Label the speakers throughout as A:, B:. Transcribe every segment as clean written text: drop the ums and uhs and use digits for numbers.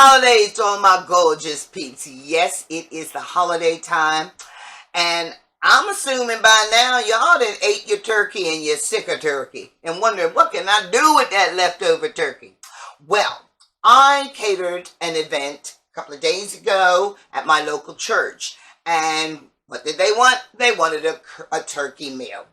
A: holidays to all my gorgeous peeps. Yes, it is the holiday time, and I'm assuming by now y'all done ate your turkey and you're sick of turkey and wondering what can I do with that leftover turkey. Well, I catered an event a couple of days ago at my local church, and what did they want? They wanted a turkey meal,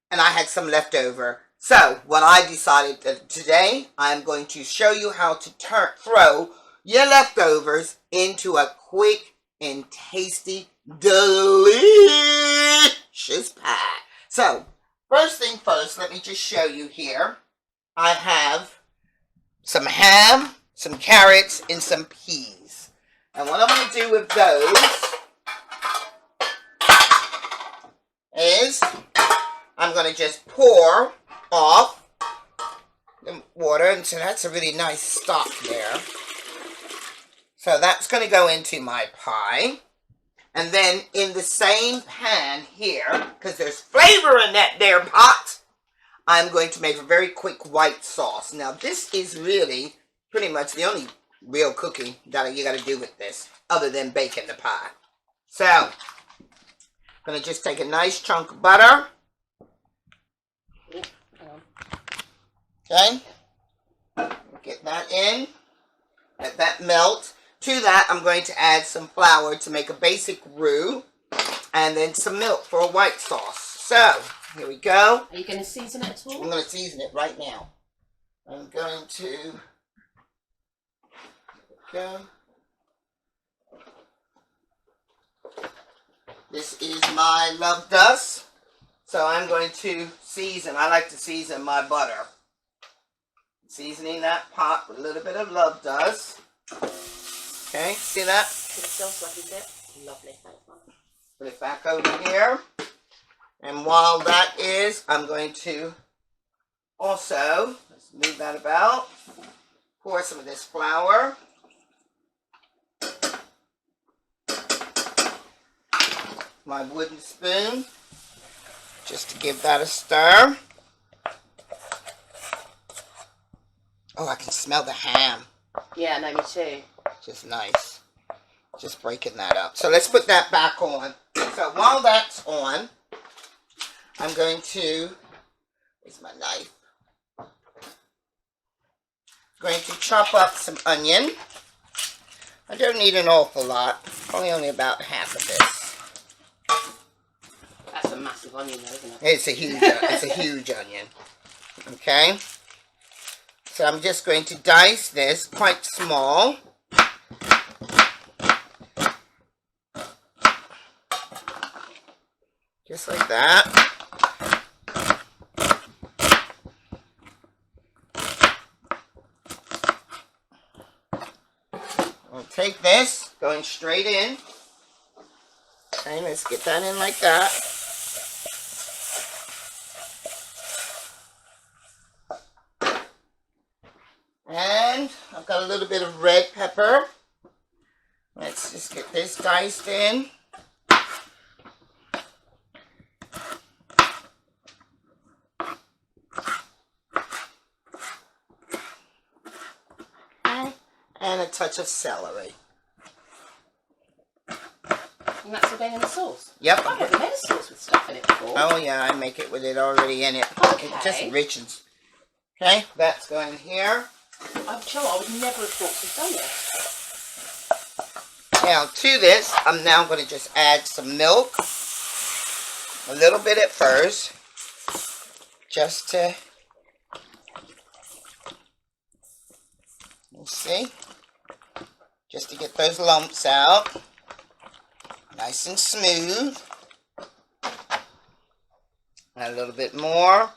A: and I had some leftover. So what I decided that today, I'm going to show you how to throw your leftovers into a quick and tasty, delicious pie. So first thing first, let me just show you here. I have some ham, some carrots, and some peas. And what I'm going to do with those is I'm going to just pour off the water, and so that's a really nice stock there. So that's going to go into my pie. And then in the same pan here, because there's flavor in that there pot, I'm going to make a very quick white sauce. Now this is really pretty much the only real cooking that you got to do with this, other than baking the pie. So I'm going to just take a nice chunk of butter. Okay, get that in, let that melt. To that, I'm going to add some flour to make a basic roux, and then some milk for a white sauce. So, here we go.
B: Are you going to season it at all?
A: I'm going to season it right now. I'm going to go. This is my love dust. So I'm going to season. I like to season my butter. Seasoning that pot with a little bit of love dust. Okay, see that?
B: It smells like it. Lovely.
A: Put it back over here. And while that is, I'm going to also, let's move that about, pour some of this flour. My wooden spoon, just to give that a stir. Oh, I can smell the ham.
B: Yeah, no, me too.
A: Just nice. Just breaking that up. So let's put that back on. So while that's on, I'm going to, where's my knife? Going to chop up some onion. I don't need an awful lot. Only about half of this.
B: That's a massive onion though, isn't it?
A: It's a huge onion. Okay. So I'm just going to dice this quite small. Just like that. I'll take this, going straight in. Okay, let's get that in like that. And I've got a little bit of red pepper. Let's just get this diced in. And a touch of celery.
B: And that's all going in the sauce?
A: Yep.
B: I've never made a sauce with stuff in it before.
A: Oh yeah, I make it with it already in it.
B: Okay.
A: It just enriches. Okay, that's going here.
B: I'm sure I would never have thought to have done this.
A: Now to this, I'm now going to just add some milk. A little bit at first. Just to, you see, just to get those lumps out. Nice and smooth. Add a little bit more.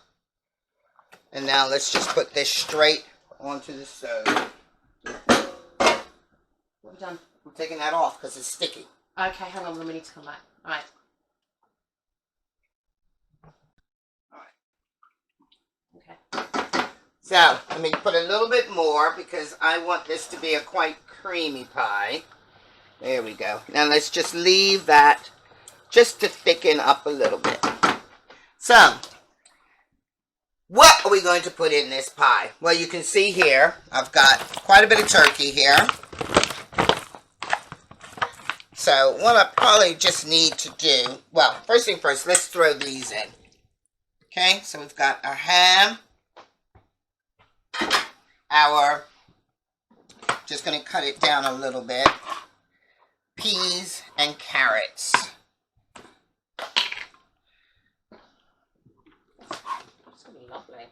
A: And now let's just put this straight onto the stove.
B: What have we done?
A: I'm taking that off because it's sticky.
B: Okay, hang on, we need to come back. Alright.
A: Okay. So, let me put a little bit more because I want this to be a quite creamy pie. There we go. Now let's just leave that just to thicken up a little bit. So, what are we going to put in this pie? Well, you can see here, I've got quite a bit of turkey here. So what I probably just need to do, well, first thing first, let's throw these in. Okay, so we've got our ham, our, just going to cut it down a little bit, peas and carrots.
B: It's going to be lovely.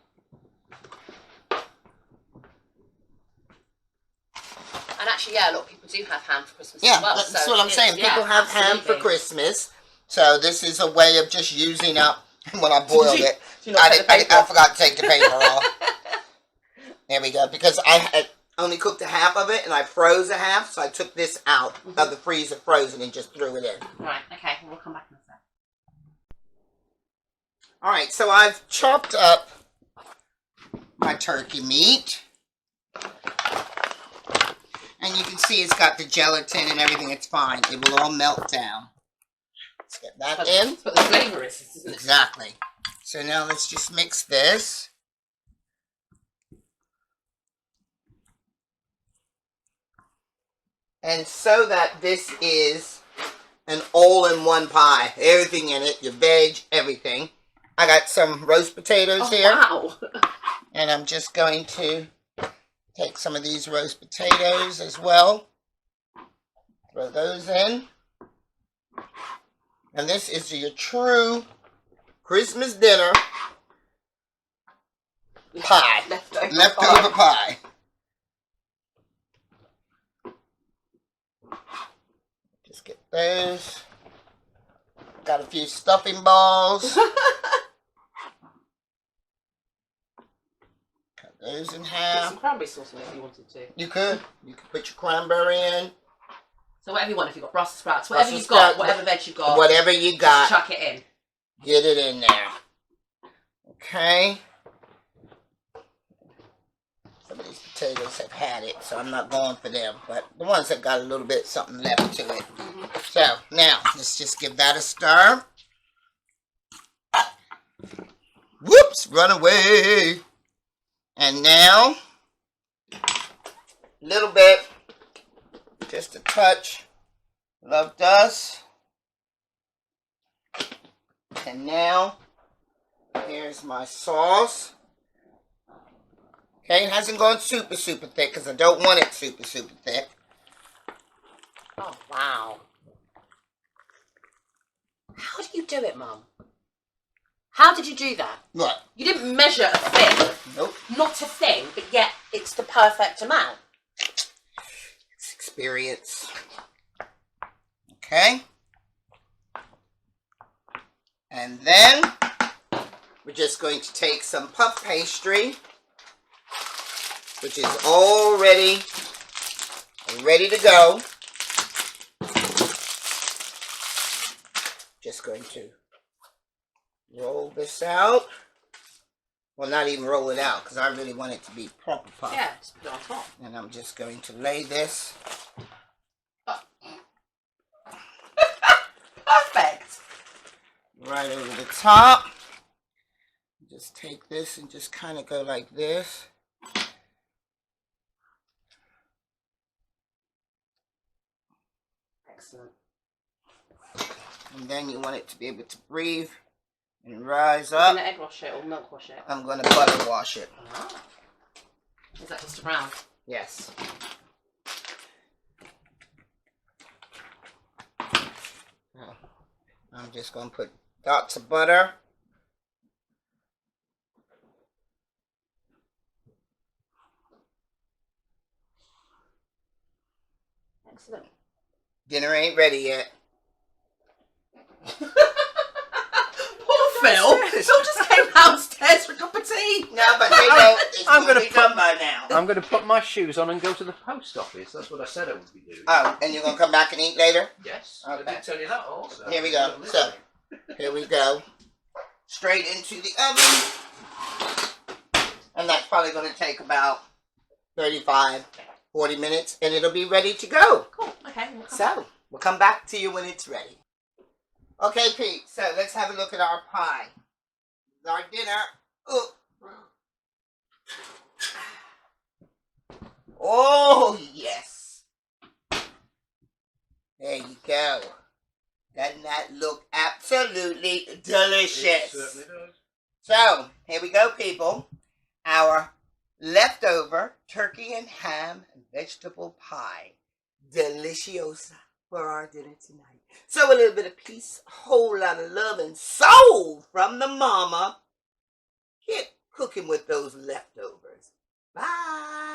B: And actually, yeah, a lot of people do have ham for Christmas
A: Yeah,
B: as well.
A: that's
B: so
A: what I'm saying.
B: yeah,
A: People have ham for
B: absolutely.
A: Christmas. So this is a way of just using up, when I boiled it,
B: Did you not take the paper
A: I
B: off?
A: forgot to take the paper off. There we go. Because I had only cooked a half of it and I froze a half. So I took this out of the freezer frozen and just threw it in.
B: Right, okay, we'll come back in a sec.
A: Alright, so I've chopped up my turkey meat. And you can see it's got the gelatin and everything. It's fine. It will all melt down. Let's get that in.
B: That's what the flavour is, isn't it?
A: Exactly. So now let's just mix this. And so that this is an all-in-one pie. Everything in it, your veg, everything. I got some roast potatoes here.
B: Wow.
A: And I'm just going to take some of these roast potatoes as well. Throw those in. And this is your true Christmas dinner pie. Leftover pie. Just get those. Got a few stuffing balls. Cut those in
B: Put
A: half.
B: some cranberry sauce in it if you wanted to.
A: You could put your cranberry in.
B: So whatever you want, if you've got Brussels sprouts, whatever
A: Brussels
B: you've got,
A: sprouts,
B: whatever veg you've got,
A: whatever you got,
B: just chuck it in.
A: get it in there. Okay. Some of these potatoes have had it, so I'm not going for them. But the ones that got a little bit something left to it. So now let's just give that a stir. Whoops! Run away. And now, a little bit, just a touch, love dust. And now, here's my sauce. Okay, it hasn't gone super thick because I don't want it super thick.
B: Oh, wow. How do you do it, Mum? How did you do that?
A: What?
B: You didn't measure a thing.
A: Nope.
B: Not a thing, but yet it's the perfect amount.
A: It's experience. Okay. And then we're just going to take some puff pastry, which is all ready to go. Just going to roll this out. Well, not even roll it out because I really want it to be proper puff.
B: Yeah, just put it on top.
A: And I'm just going to lay this.
B: Perfect.
A: Right over the top. Just take this and just kind of go like this.
B: Excellent.
A: And then you want it to be able to breathe and rise
B: Are
A: up.
B: you going to egg wash it or milk wash it?
A: I'm going to butter wash it.
B: Ah. Is that just around?
A: Yes. I'm just going to put dots of butter.
B: Excellent.
A: Dinner ain't ready yet.
B: Poor Phil. Phil just came downstairs for a cup of tea.
A: No, but they know it's
C: I'm
A: going to
C: gonna
A: be done by now.
C: I'm going to put my shoes on and go to the post office. That's what I said I would be doing.
A: Oh, and you're going to come back and eat later?
C: Yes,
A: Okay.
C: I did tell you that also.
A: Here we go. So, here we go. Straight into the oven. And that's probably going to take about 35, 40 minutes. And it'll be ready to go.
B: Cool. Okay. We'll come back.
A: So, we'll come back to you when it's ready. Okay, Pete. So, let's have a look at our pie. Our dinner. Oh, yes. There you go. Doesn't that look absolutely delicious?
C: It certainly does.
A: So, here we go, people. Our leftover turkey and ham and vegetable pie. Deliciosa for our dinner tonight. So a little bit of peace, a whole lot of love and soul from the mama. Get cooking with those leftovers. Bye.